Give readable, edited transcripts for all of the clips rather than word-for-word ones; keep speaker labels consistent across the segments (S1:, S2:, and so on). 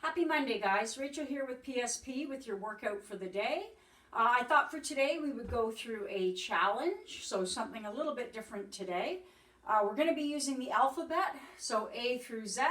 S1: Happy Monday, guys. Rachel here with PSP with your workout for the day. I thought for today we would go through a challenge, so something a little bit different today. We're going to be using the alphabet, so A through Z.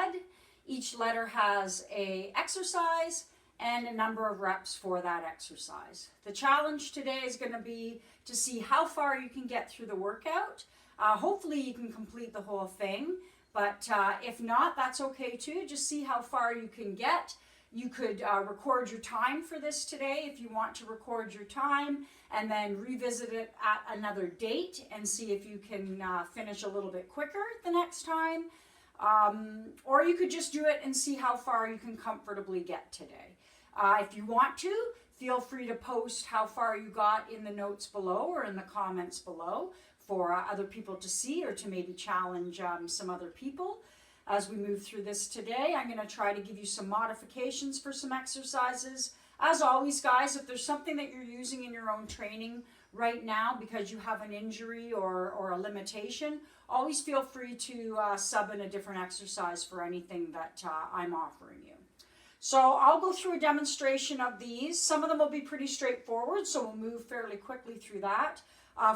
S1: Each letter has a exercise and a number of reps for that exercise. The challenge today is going to be to see how far you can get through the workout. Hopefully you can complete the whole thing. But if not, that's okay too. Just see how far you can get. You could record your time for this today if you want to record your time and then revisit it at another date and see if you can finish a little bit quicker the next time. Or you could just do it and see how far you can comfortably get today. If you want to, feel free to post how far you got in the notes below or in the comments below for other people to see, or to maybe challenge some other people. As we move through this today, I'm going to try to give you some modifications for some exercises. As always, guys, if there's something that you're using in your own training right now because you have an injury or a limitation, always feel free to sub in a different exercise for anything that I'm offering you. So I'll go through a demonstration of these. Some of them will be pretty straightforward, so we'll move fairly quickly through that.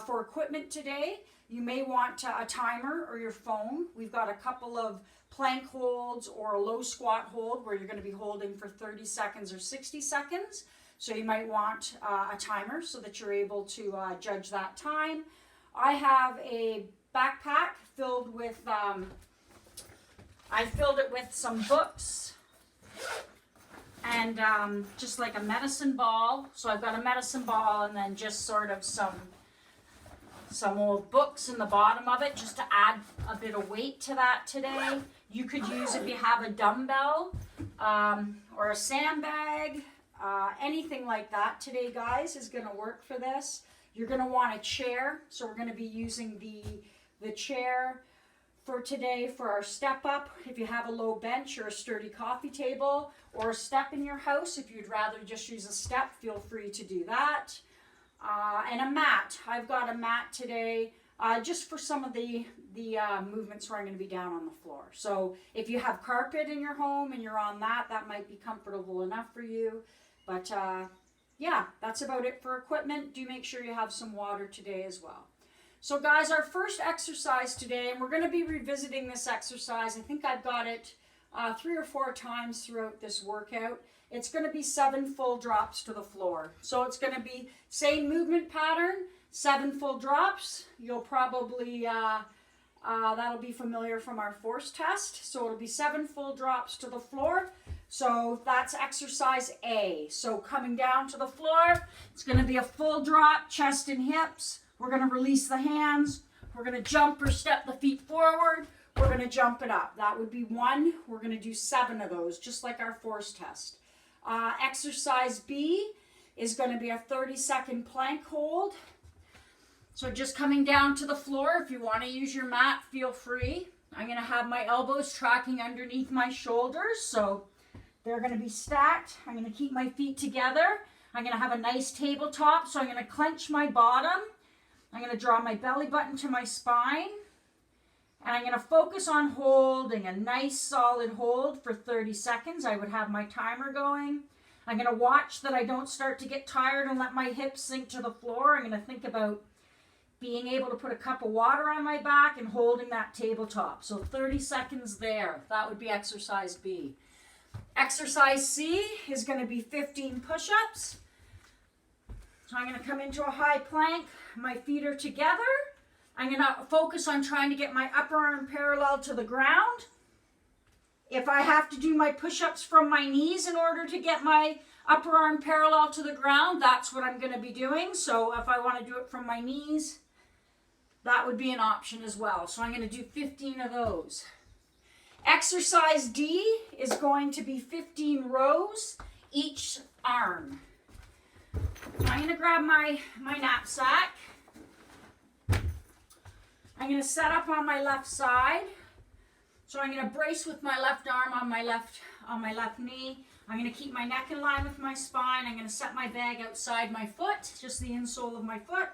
S1: For equipment today, you may want a timer or your phone. We've got a couple of plank holds or a low squat hold where you're going to be holding for 30 seconds or 60 seconds. So you might want a timer so that you're able to judge that time. I have a backpack filled with, I filled it with some books and just like a medicine ball. So I've got a medicine ball and then just sort of some old books in the bottom of it just to add a bit of weight to that today. You could use, if you have a dumbbell or a sandbag, anything like that today, guys, is going to work for this. You're going to want a chair, so we're going to be using the chair for today for our step up. If you have a low bench or a sturdy coffee table or a step in your house, if you'd rather just use a step, feel free to do that. And a mat. I've got a mat today just for some of the movements where I'm going to be down on the floor. So if you have carpet in your home and you're on that, that might be comfortable enough for you. But yeah, that's about it for equipment. Do make sure you have some water today as well. So guys, our first exercise today, and we're going to be revisiting this exercise. I think I've got it 3 or 4 times throughout this workout. It's going to be 7 full drops to the floor. So it's going to be same movement pattern, 7 full drops. You'll probably, that'll be familiar from our force test. So it'll be 7 full drops to the floor. So that's exercise A. So coming down to the floor, it's going to be a full drop, chest and hips. We're going to release the hands. We're going to jump or step the feet forward. We're going to jump it up. That would be 1. We're going to do 7 of those, just like our force test. Exercise B is going to be a 30-second plank hold. So just coming down to the floor. If you want to use your mat, feel free. I'm going to have my elbows tracking underneath my shoulders, so they're going to be stacked. I'm going to keep my feet together. I'm going to have a nice tabletop, so I'm going to clench my bottom. I'm going to draw my belly button to my spine. And I'm going to focus on holding a nice solid hold for 30 seconds. I would have my timer going. I'm going to watch that I don't start to get tired and let my hips sink to the floor. I'm going to think about being able to put a cup of water on my back and holding that tabletop. So 30 seconds there. That would be exercise B. Exercise C is going to be 15 push-ups. So I'm going to come into a high plank. My feet are together. I'm going to focus on trying to get my upper arm parallel to the ground. If I have to do my push-ups from my knees in order to get my upper arm parallel to the ground, that's what I'm going to be doing. So if I want to do it from my knees, that would be an option as well. So I'm going to do 15 of those. Exercise D is going to be 15 rows each arm. I'm going to grab my knapsack. I'm going to set up on my left side. So I'm going to brace with my left arm on my left knee. I'm going to keep my neck in line with my spine. I'm going to set my bag outside my foot, just the insole of my foot.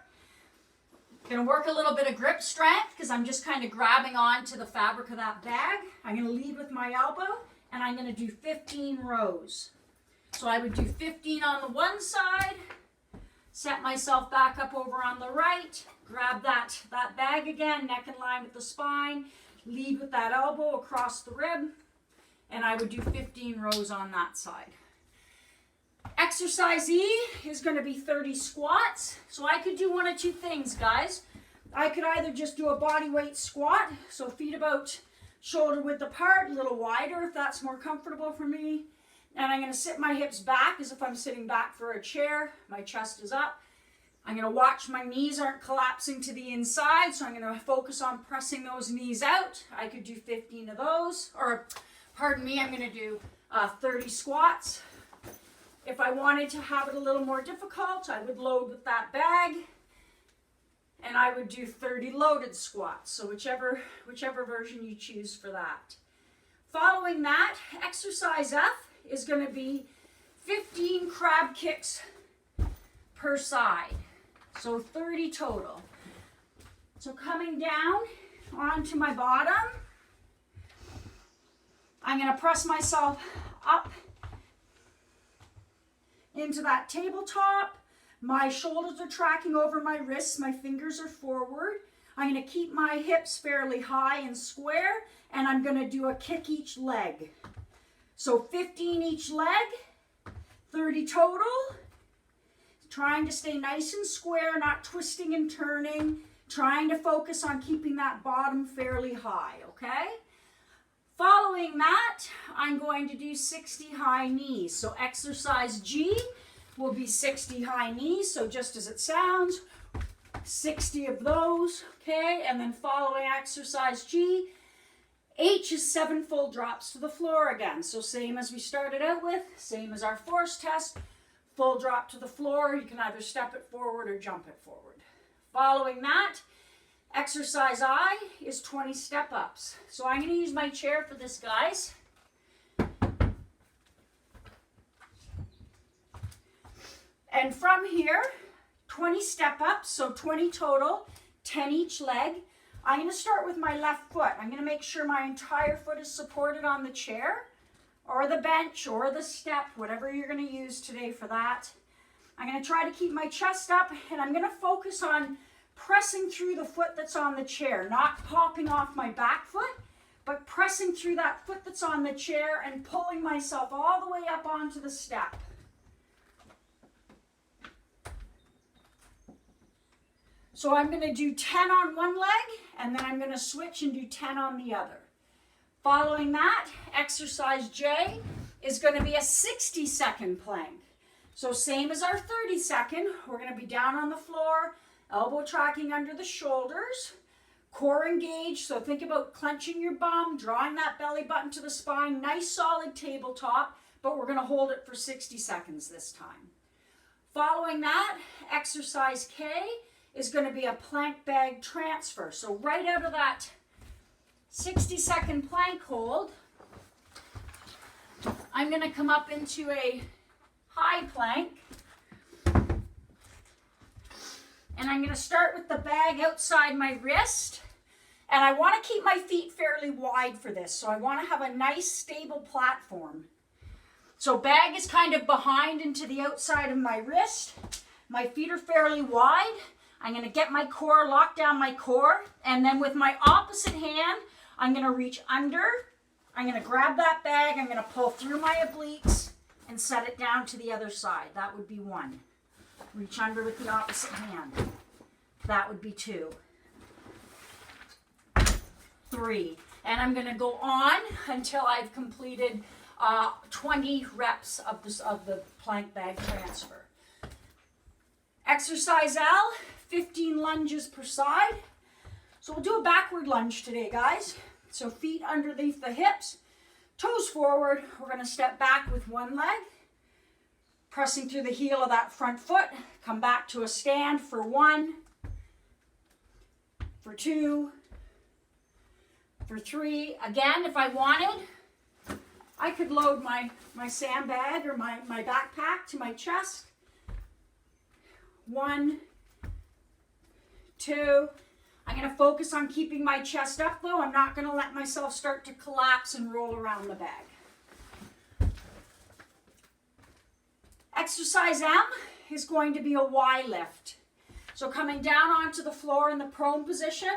S1: I'm going to work a little bit of grip strength because I'm just kind of grabbing on to the fabric of that bag. I'm going to lead with my elbow and I'm going to do 15 rows. So I would do 15 on the one side, set myself back up over on the right, grab that bag again, neck in line with the spine, lead with that elbow across the rib, and I would do 15 rows on that side. Exercise E is going to be 30 squats. So I could do one of two things, guys. I could either just do a body weight squat, so feet about shoulder width apart, a little wider if that's more comfortable for me. And I'm going to sit my hips back as if I'm sitting back for a chair. My chest is up. I'm going to watch my knees aren't collapsing to the inside, so I'm going to focus on pressing those knees out. I could do 15 of those, or pardon me, I'm going to do 30 squats. If I wanted to have it a little more difficult, I would load with that bag, and I would do 30 loaded squats. So whichever version you choose for that. Following that, exercise F is going to be 15 crab kicks per side. So 30 total. So coming down onto my bottom, I'm going to press myself up into that tabletop. My shoulders are tracking over my wrists. My fingers are forward. I'm going to keep my hips fairly high and square, and I'm going to do a kick each leg. So 15 each leg, 30 total. Trying to stay nice and square, not twisting and turning. Trying to focus on keeping that bottom fairly high, okay? Following that, I'm going to do 60 high knees. So exercise G will be 60 high knees. So just as it sounds, 60 of those, okay? And then following exercise G, H is 7 full drops to the floor again. So same as we started out with, same as our force test, full drop to the floor. You can either step it forward or jump it forward. Following that, exercise I is 20 step ups. So I'm going to use my chair for this, guys. And from here, 20 step ups, so 20 total, 10 each leg. I'm going to start with my left foot. I'm going to make sure my entire foot is supported on the chair or the bench or the step, whatever you're going to use today for that. I'm going to try to keep my chest up, and I'm going to focus on pressing through the foot that's on the chair, not popping off my back foot, but pressing through that foot that's on the chair and pulling myself all the way up onto the step. So I'm going to do 10 on one leg, and then I'm going to switch and do 10 on the other. Following that, exercise J is going to be a 60-second plank. So same as our 30-second, we're going to be down on the floor, elbow tracking under the shoulders, core engaged. So think about clenching your bum, drawing that belly button to the spine, nice solid tabletop, but we're going to hold it for 60 seconds this time. Following that, exercise K is going to be a plank bag transfer. So right out of that 60-second plank hold, I'm going to come up into a high plank, and I'm going to start with the bag outside my wrist, and I want to keep my feet fairly wide for this, so I want to have a nice stable platform. So bag is kind of behind into the outside of my wrist, my feet are fairly wide. I'm going to get my core, lock down my core, and then with my opposite hand, I'm going to reach under, I'm going to grab that bag, I'm going to pull through my obliques, and set it down to the other side. That would be 1. Reach under with the opposite hand. That would be 2. 3. And I'm going to go on until I've completed 20 reps of the plank bag transfer. Exercise L, 15 lunges per side. So we'll do a backward lunge today, guys. So feet underneath the hips, toes forward. We're going to step back with one leg, pressing through the heel of that front foot. Come back to a stand for 1, for 2, for 3. Again, if I wanted, I could load my sandbag or my backpack to my chest. 1, 2. I'm going to focus on keeping my chest up, though. I'm not going to let myself start to collapse and roll around the bag. Exercise M is going to be a Y lift. So coming down onto the floor in the prone position,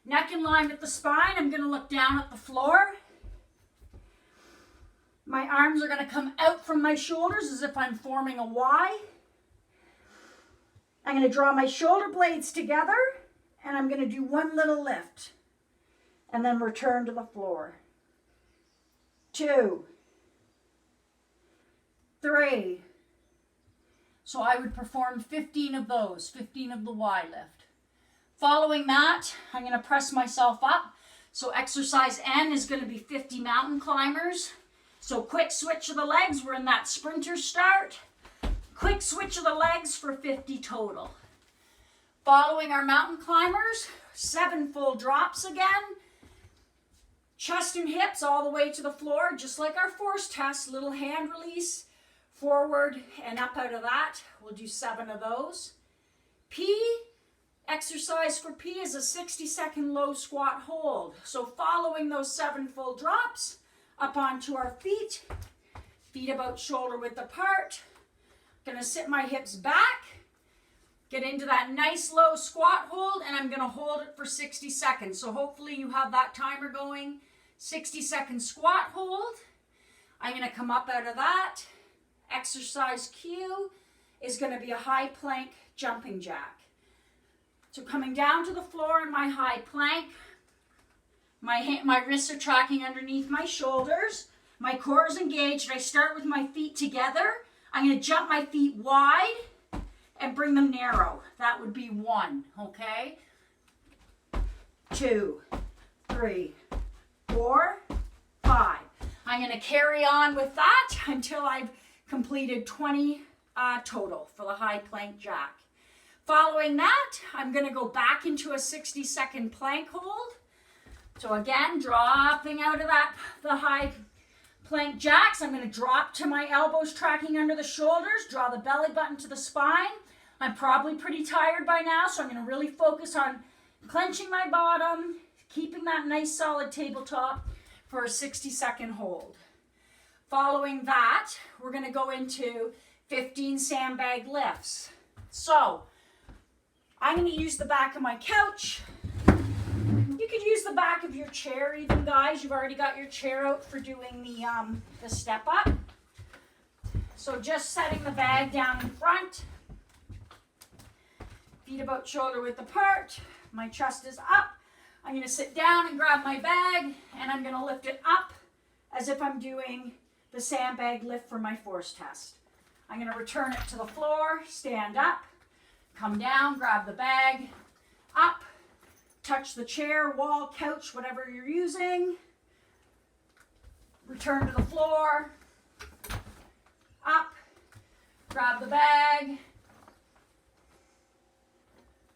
S1: neck in line with the spine, I'm going to look down at the floor. My arms are going to come out from my shoulders as if I'm forming a Y. I'm going to draw my shoulder blades together, and I'm going to do one little lift, and then return to the floor. 2, 3. So I would perform 15 of those, 15 of the Y lift. Following that, I'm going to press myself up. So exercise N is going to be 50 mountain climbers. So quick switch of the legs. We're in that sprinter start. Quick switch of the legs for 50 total. Following our mountain climbers, 7 full drops again. Chest and hips all the way to the floor, just like our force test. Little hand release, forward and up out of that. We'll do 7 of those. P, exercise for P is a 60-second low squat hold. So following those 7 full drops, up onto our feet, feet about shoulder width apart. Gonna sit my hips back, get into that nice low squat hold, and I'm gonna hold it for 60 seconds. So hopefully you have that timer going. 60-second squat hold. I'm gonna come up out of that. Exercise Q is gonna be a high plank jumping jack. So coming down to the floor in my high plank, my wrists are tracking underneath my shoulders. My core is engaged. I start with my feet together. I'm going to jump my feet wide and bring them narrow. That would be 1, okay? 2, 3, 4, 5. I'm going to carry on with that until I've completed 20 total for the high plank jack. Following that, I'm going to go back into a 60-second plank hold. So again, dropping out of the high plank jacks, I'm going to drop to my elbows tracking under the shoulders, draw the belly button to the spine. I'm probably pretty tired by now, so I'm going to really focus on clenching my bottom, keeping that nice solid tabletop for a 60-second hold. Following that, we're going to go into 15 sandbag lifts. So I'm going to use the back of my couch. You could use the back of your chair even, guys. You've already got your chair out for doing the step up. So just setting the bag down in front. Feet about shoulder width apart. My chest is up. I'm going to sit down and grab my bag, and I'm going to lift it up as if I'm doing the sandbag lift for my force test. I'm going to return it to the floor, stand up, come down, grab the bag, up, touch the chair, wall, couch, whatever you're using. Return to the floor. Up. Grab the bag.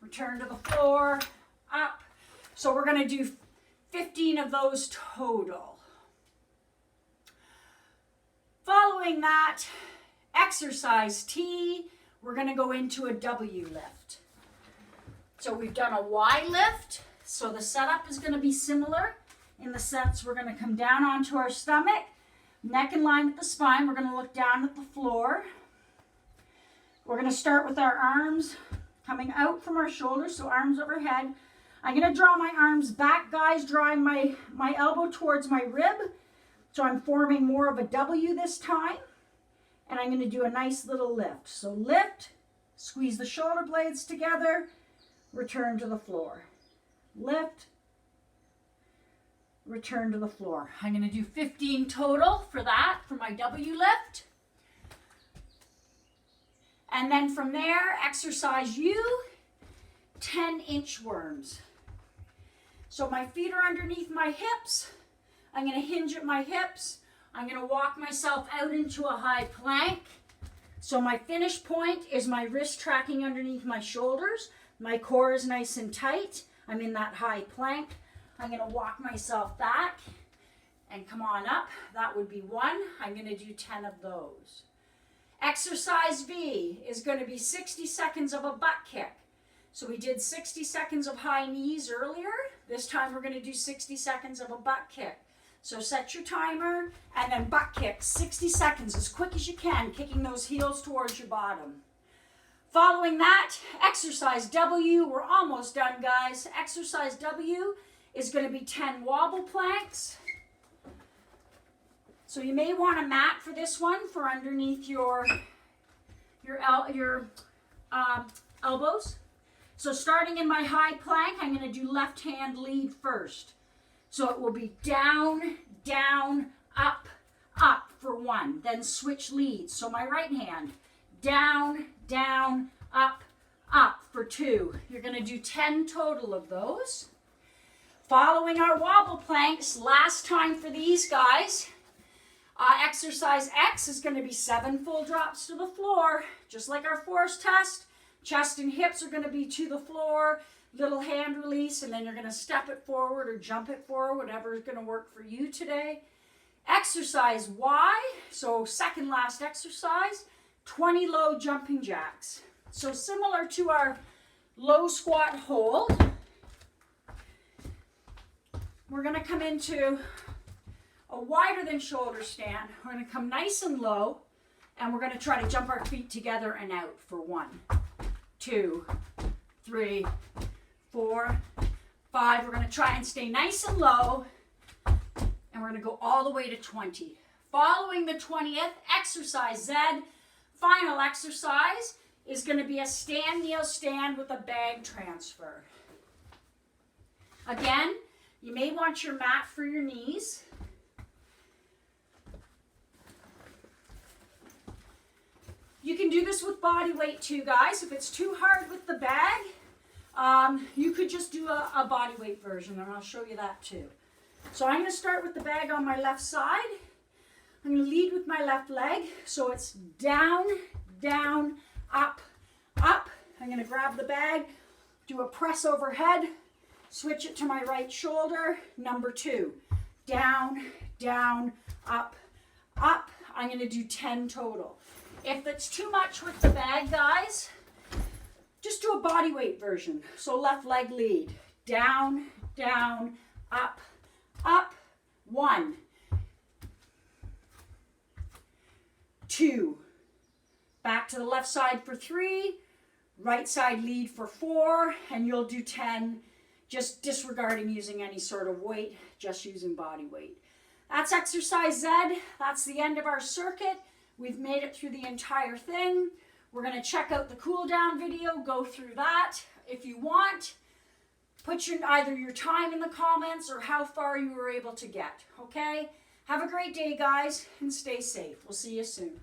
S1: Return to the floor. Up. So we're going to do 15 of those total. Following that, exercise T, we're going to go into a W lift. So we've done a Y lift, so the setup is going to be similar in the sense we're going to come down onto our stomach, neck in line with the spine. We're going to look down at the floor. We're going to start with our arms coming out from our shoulders, so arms overhead. I'm going to draw my arms back, guys, drawing my elbow towards my rib. So I'm forming more of a W this time, and I'm going to do a nice little lift. So lift, squeeze the shoulder blades together, return to the floor. Lift, return to the floor. I'm going to do 15 total for that, for my W lift. And then from there, exercise U, 10 inchworms. So my feet are underneath my hips. I'm going to hinge at my hips. I'm going to walk myself out into a high plank. So my finish point is my wrist tracking underneath my shoulders. My core is nice and tight. I'm in that high plank. I'm going to walk myself back and come on up. That would be 1. I'm going to do 10 of those. Exercise V is going to be 60 seconds of a butt kick. So we did 60 seconds of high knees earlier. This time we're going to do 60 seconds of a butt kick. So set your timer and then butt kick, 60 seconds, as quick as you can, kicking those heels towards your bottom. Following that, exercise W. We're almost done, guys. Exercise W is going to be 10 wobble planks. So you may want a mat for this one for underneath your elbows. So starting in my high plank, I'm going to do left hand lead first. So it will be down, down, up, up for 1. Then switch leads. So my right hand, down, down, up, up for 2. You're going to do 10 total of those. Following our wobble planks, last time for these guys, exercise X is going to be 7 full drops to the floor, just like our force test. Chest and hips are going to be to the floor, little hand release, and then you're going to step it forward or jump it forward, whatever is going to work for you today. Exercise Y, so second last exercise, 20 low jumping jacks. So similar to our low squat hold, we're going to come into a wider than shoulder stand. We're going to come nice and low, and we're going to try to jump our feet together and out for 1, 2, 3, 4, 5. We're going to try and stay nice and low, and we're going to go all the way to 20. Following the 20th, exercise Z, final exercise, is going to be a stand, kneel, stand with a bag transfer. Again, you may want your mat for your knees. You can do this with body weight too, guys. If it's too hard with the bag, you could just do a body weight version, and I'll show you that too. So I'm going to start with the bag on my left side. I'm going to lead with my left leg. So it's down, down, up, up. I'm going to grab the bag, do a press overhead, switch it to my right shoulder. Number 2, down, down, up, up. I'm going to do 10 total. If it's too much with the bag, guys, just do a body weight version. So left leg lead, down, down, up, up. 1, 2, back to the left side for 3, right side lead for 4, and you'll do 10, just disregarding using any sort of weight, just using body weight. That's exercise Z. That's the end of our circuit. We've made it through the entire thing. We're going to check out the cool down video, go through that. If you want, put either your time in the comments or how far you were able to get, okay? Have a great day, guys, and stay safe. We'll see you soon.